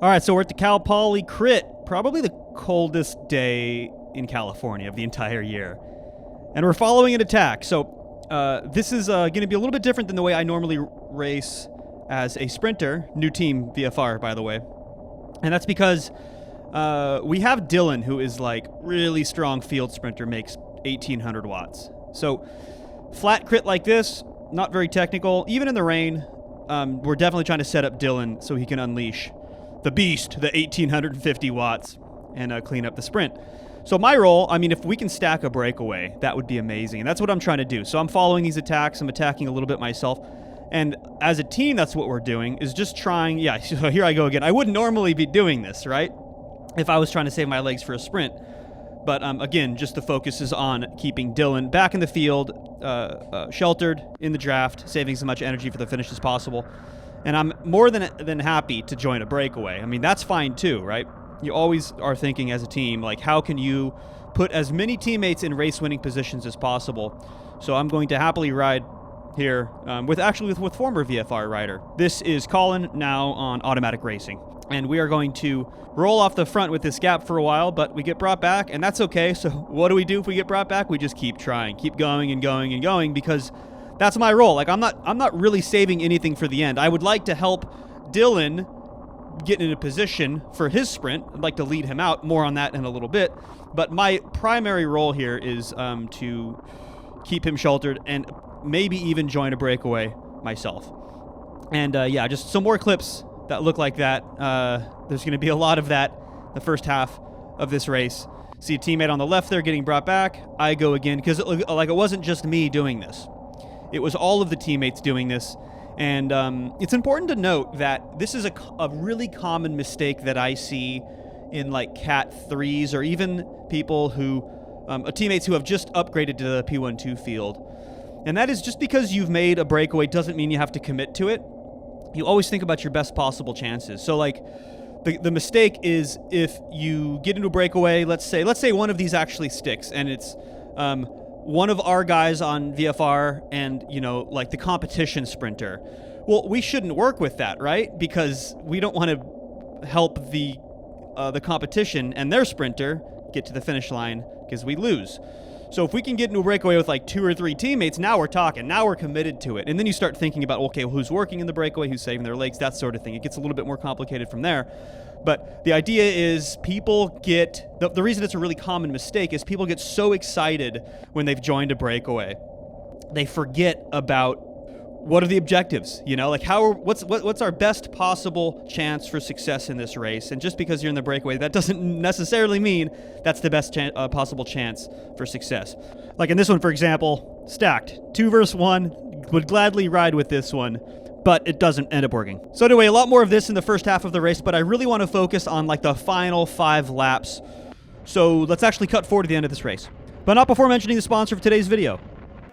All right, so we're at the Cal Poly Crit, probably the coldest day in California of the entire year. And we're following an attack. So this is going to be a little bit different than the way I normally race as a sprinter. New team VFR, by the way. And that's because we have Dylan, who is like really strong field sprinter, makes 1,800 watts. So flat crit like this, not very technical. Even in the rain, we're definitely trying to set up Dylan so he can unleash the beast, the 1,850 watts, and clean up the sprint. So my role, I mean, if we can stack a breakaway, that would be amazing. And that's what I'm trying to do. So I'm following these attacks. I'm attacking a little bit myself. And as a team, that's what we're doing, is just trying. Yeah, so here I go again. I wouldn't normally be doing this, right, if I was trying to save my legs for a sprint. But again, just the focus is on keeping Dylan back in the field, sheltered in the draft, saving as much energy for the finish as possible. And I'm more than happy to join a breakaway. I mean, that's fine too, right? You always are thinking as a team, like, how can you put as many teammates in race-winning positions as possible? So I'm going to happily ride here with former VFR rider. This is Colin, now on automatic racing. And we are going to roll off the front with this gap for a while, but we get brought back, and that's okay. So what do we do if we get brought back? We just keep trying, keep going and going and going, because that's my role. Like, I'm not really saving anything for the end. I would like to help Dylan get in a position for his sprint. I'd like to lead him out. More on that in a little bit. But my primary role here is to keep him sheltered and maybe even join a breakaway myself. And yeah, just some more clips that look like that. There's going to be a lot of that the first half of this race. See a teammate on the left there getting brought back. I go again, because it wasn't just me doing this. It was all of the teammates doing this. And it's important to note that this is a really common mistake that I see in like Cat 3s, or even people who, teammates who have just upgraded to the P12 field. And that is, just because you've made a breakaway doesn't mean you have to commit to it. You always think about your best possible chances. So like the mistake is, if you get into a breakaway, let's say one of these actually sticks, and it's one of our guys on VFR and, like the competition sprinter. Well, we shouldn't work with that, right? Because we don't want to help the competition and their sprinter get to the finish line, because we lose. So if we can get into a breakaway with like 2 or 3 teammates, now we're talking. Now we're committed to it. And then you start thinking about, okay, well, who's working in the breakaway, who's saving their legs, that sort of thing. It gets a little bit more complicated from there. But the idea is, people get, the reason it's a really common mistake is people get so excited when they've joined a breakaway. They forget about what are the objectives, like what's our best possible chance for success in this race. And just because you're in the breakaway, that doesn't necessarily mean that's the best possible chance for success. Like in this one, for example, stacked 2 versus 1, would gladly ride with this one, but it doesn't end up working. So anyway, a lot more of this in the first half of the race, but I really want to focus on like the final 5 laps. So let's actually cut forward to the end of this race, but not before mentioning the sponsor for today's video.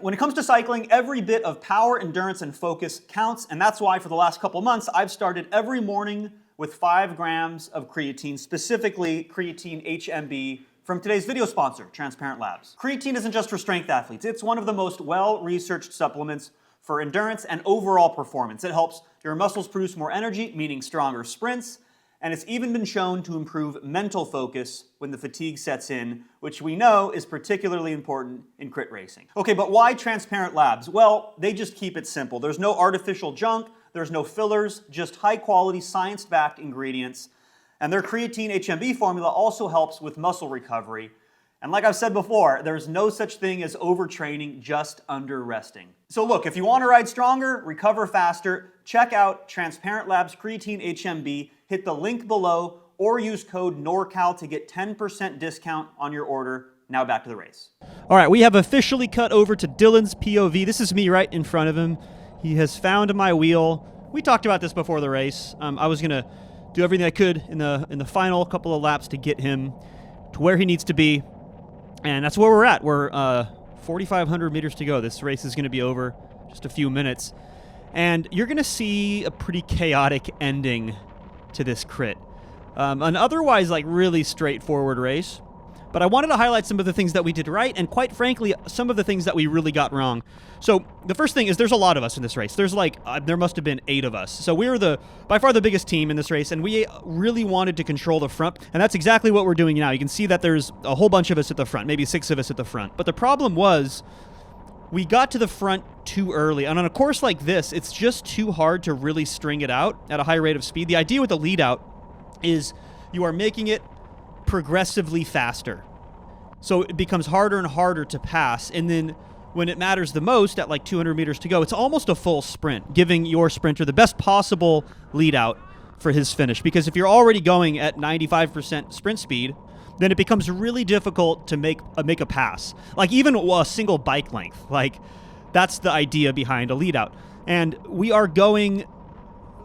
When it comes to cycling, every bit of power, endurance, and focus counts, and that's why for the last couple months, I've started every morning with 5 grams of creatine, specifically creatine HMB, from today's video sponsor, Transparent Labs. Creatine isn't just for strength athletes. It's one of the most well-researched supplements for endurance and overall performance. It helps your muscles produce more energy, meaning stronger sprints, and it's even been shown to improve mental focus when the fatigue sets in, which we know is particularly important in crit racing. Okay, but why Transparent Labs? Well, they just keep it simple. There's no artificial junk, there's no fillers, just high-quality, science-backed ingredients. And their creatine HMB formula also helps with muscle recovery. And like I've said before, there's no such thing as overtraining, just under-resting. So look, if you want to ride stronger, recover faster, check out Transparent Labs Creatine HMB. Hit the link below or use code NORCAL to get 10% discount on your order. Now back to the race. All right, we have officially cut over to Dylan's POV. This is me right in front of him. He has found my wheel. We talked about this before the race. I was going to do everything I could in the final couple of laps to get him to where he needs to be. And that's where we're at. We're 4,500 meters to go. This race is going to be over just a few minutes. And you're going to see a pretty chaotic ending to this crit. An otherwise like really straightforward race. But I wanted to highlight some of the things that we did right, and quite frankly, some of the things that we really got wrong. So the first thing is there's a lot of us in this race. There's there must have been 8 of us. So we were by far the biggest team in this race, and we really wanted to control the front, and that's exactly what we're doing now. You can see that there's a whole bunch of us at the front, maybe 6 of us at the front. But the problem was we got to the front too early. And on a course like this, it's just too hard to really string it out at a high rate of speed. The idea with the lead out is you are making it progressively faster. So it becomes harder and harder to pass. And then when it matters the most, at like 200 meters to go, it's almost a full sprint, giving your sprinter the best possible lead out for his finish. Because if you're already going at 95% sprint speed, then it becomes really difficult to make a pass. Like even a single bike length. Like that's the idea behind a lead out. And we are going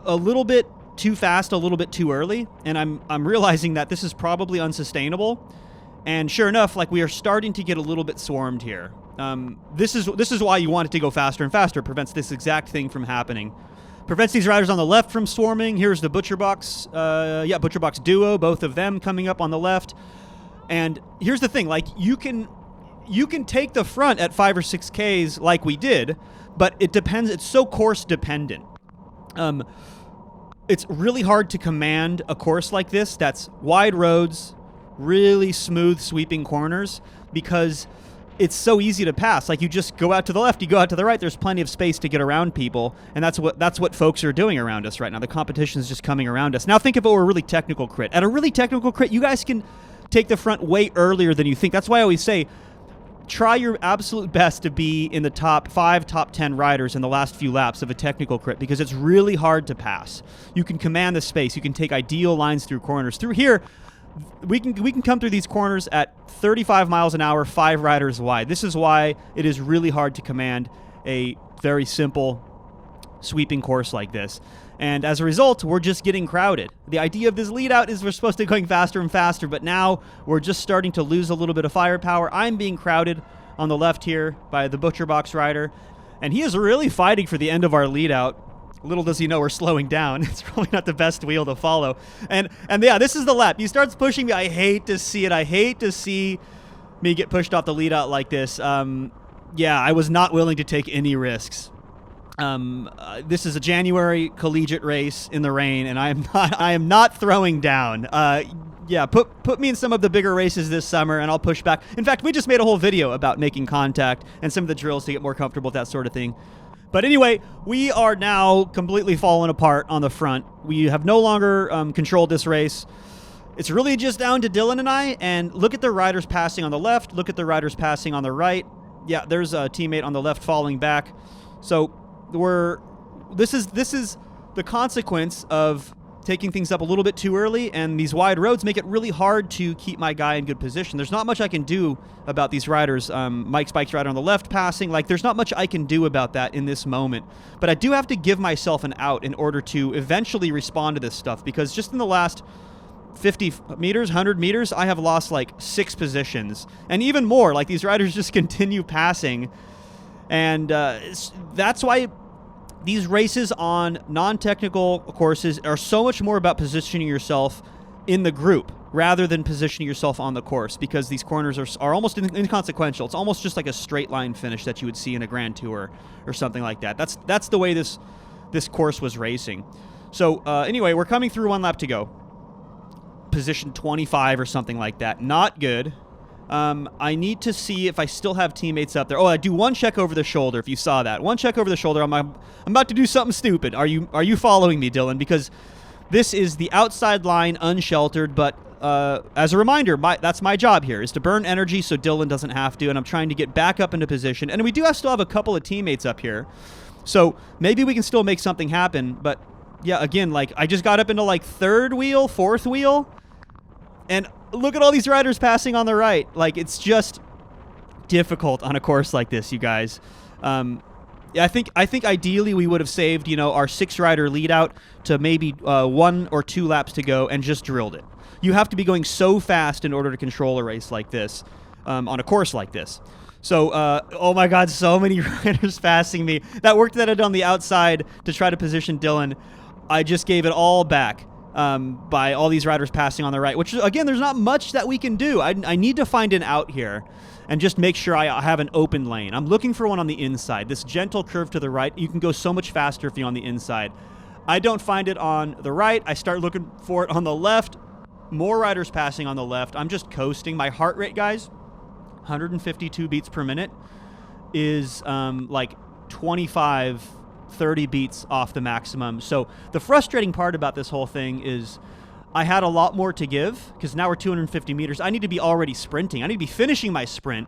a little bit too fast, a little bit too early. And I'm realizing that this is probably unsustainable. And sure enough, like we are starting to get a little bit swarmed here. This is why you want it to go faster and faster. It prevents this exact thing from happening. Prevents these riders on the left from swarming. Here's the Butcher Box, Butcher Box duo, both of them coming up on the left. And here's the thing, like you can take the front at 5 or 6 Ks like we did, but it depends. It's so course dependent. It's really hard to command a course like this that's wide roads, really smooth sweeping corners, because it's so easy to pass. Like you just go out to the left, you go out to the right, there's plenty of space to get around people, and that's what folks are doing around us right now. The competition is just coming around us. Now think if it were a really technical crit. At a really technical crit, you guys can take the front way earlier than you think. That's why I always say try your absolute best to be in the top 5, top 10 riders in the last few laps of a technical crit, because it's really hard to pass. You can command the space. You can take ideal lines through corners. Through here, we can come through these corners at 35 miles an hour, 5 riders wide. This is why it is really hard to command a very simple sweeping course like this. And as a result, we're just getting crowded. The idea of this lead out is we're supposed to be going faster and faster, but now we're just starting to lose a little bit of firepower. I'm being crowded on the left here by the Butcher Box rider, and he is really fighting for the end of our lead out. Little does he know we're slowing down. It's probably not the best wheel to follow. And yeah, this is the lap. He starts pushing me. I hate to see it. I hate to see me get pushed off the lead out like this. Yeah, I was not willing to take any risks. This is a January collegiate race in the rain, and I am not throwing down. Yeah, put me in some of the bigger races this summer, and I'll push back. In fact, we just made a whole video about making contact and some of the drills to get more comfortable with that sort of thing. But anyway, we are now completely fallen apart on the front. We have no longer controlled this race. It's really just down to Dylan and I, and look at the riders passing on the left, look at the riders passing on the right. Yeah, there's a teammate on the left falling back. So this is the consequence of taking things up a little bit too early, and these wide roads make it really hard to keep my guy in good position. There's not much I can do about these riders. Mike Spike's rider on the left passing, like there's not much I can do about that in this moment. But I do have to give myself an out in order to eventually respond to this stuff, because just in the last 50 meters, 100 meters, I have lost like 6 positions, and even more. Like these riders just continue passing, and that's why these races on non-technical courses are so much more about positioning yourself in the group rather than positioning yourself on the course, because these corners are almost inconsequential. It's almost just like a straight line finish that you would see in a Grand Tour or something like that. That's the way this course was racing. So anyway, we're coming through 1 lap to go. Position 25 or something like that. Not good. I need to see if I still have teammates up there. Oh, I do 1 check over the shoulder, if you saw that. 1 check over the shoulder. I'm about to do something stupid. Are you following me, Dylan? Because this is the outside line, unsheltered, but as a reminder, that's my job here, is to burn energy so Dylan doesn't have to, and I'm trying to get back up into position. And we do still have a couple of teammates up here, so maybe we can still make something happen. But yeah, again, like I just got up into like 3rd wheel, 4th wheel, and look at all these riders passing on the right. Like, it's just difficult on a course like this, you guys. Yeah, I think ideally we would have saved, our 6-rider lead out to maybe 1 or 2 laps to go and just drilled it. You have to be going so fast in order to control a race like this, on a course like this. So, oh my God, so many riders passing me. That work that I did on the outside to try to position Dylan, I just gave it all back. by all these riders passing on the right, which, again, there's not much that we can do. I need to find an out here and just make sure I have an open lane. I'm looking for one on the inside. This gentle curve to the right, you can go so much faster if you're on the inside. I don't find it on the right. I start looking for it on the left. More riders passing on the left. I'm just coasting. My heart rate, guys, 152 beats per minute is like 25, 30 beats off the maximum. So the frustrating part about this whole thing is I had a lot more to give because now we're 250 meters. I need to be already sprinting. I need to be finishing my sprint.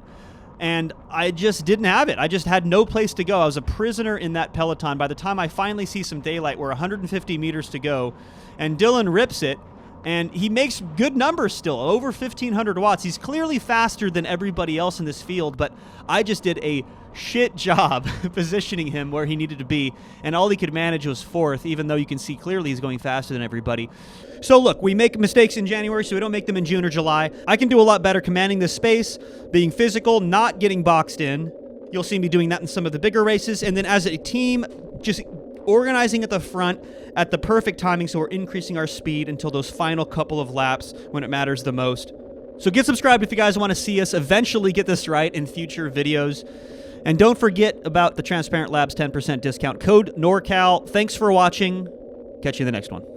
And I just didn't have it. I just had no place to go. I was a prisoner in that peloton. By the time I finally see some daylight, we're 150 meters to go. And Dylan rips it. And he makes good numbers still, over 1,500 watts. He's clearly faster than everybody else in this field, but I just did a shit job positioning him where he needed to be, and all he could manage was fourth, even though you can see clearly he's going faster than everybody. So look, we make mistakes in January, so we don't make them in June or July. I can do a lot better commanding this space, being physical, not getting boxed in. You'll see me doing that in some of the bigger races, and then as a team, just organizing at the front at the perfect timing so we're increasing our speed until those final couple of laps when it matters the most. So get subscribed if you guys want to see us eventually get this right in future videos. And don't forget about the Transparent Labs 10% discount code NORCAL. Thanks for watching. Catch you in the next one.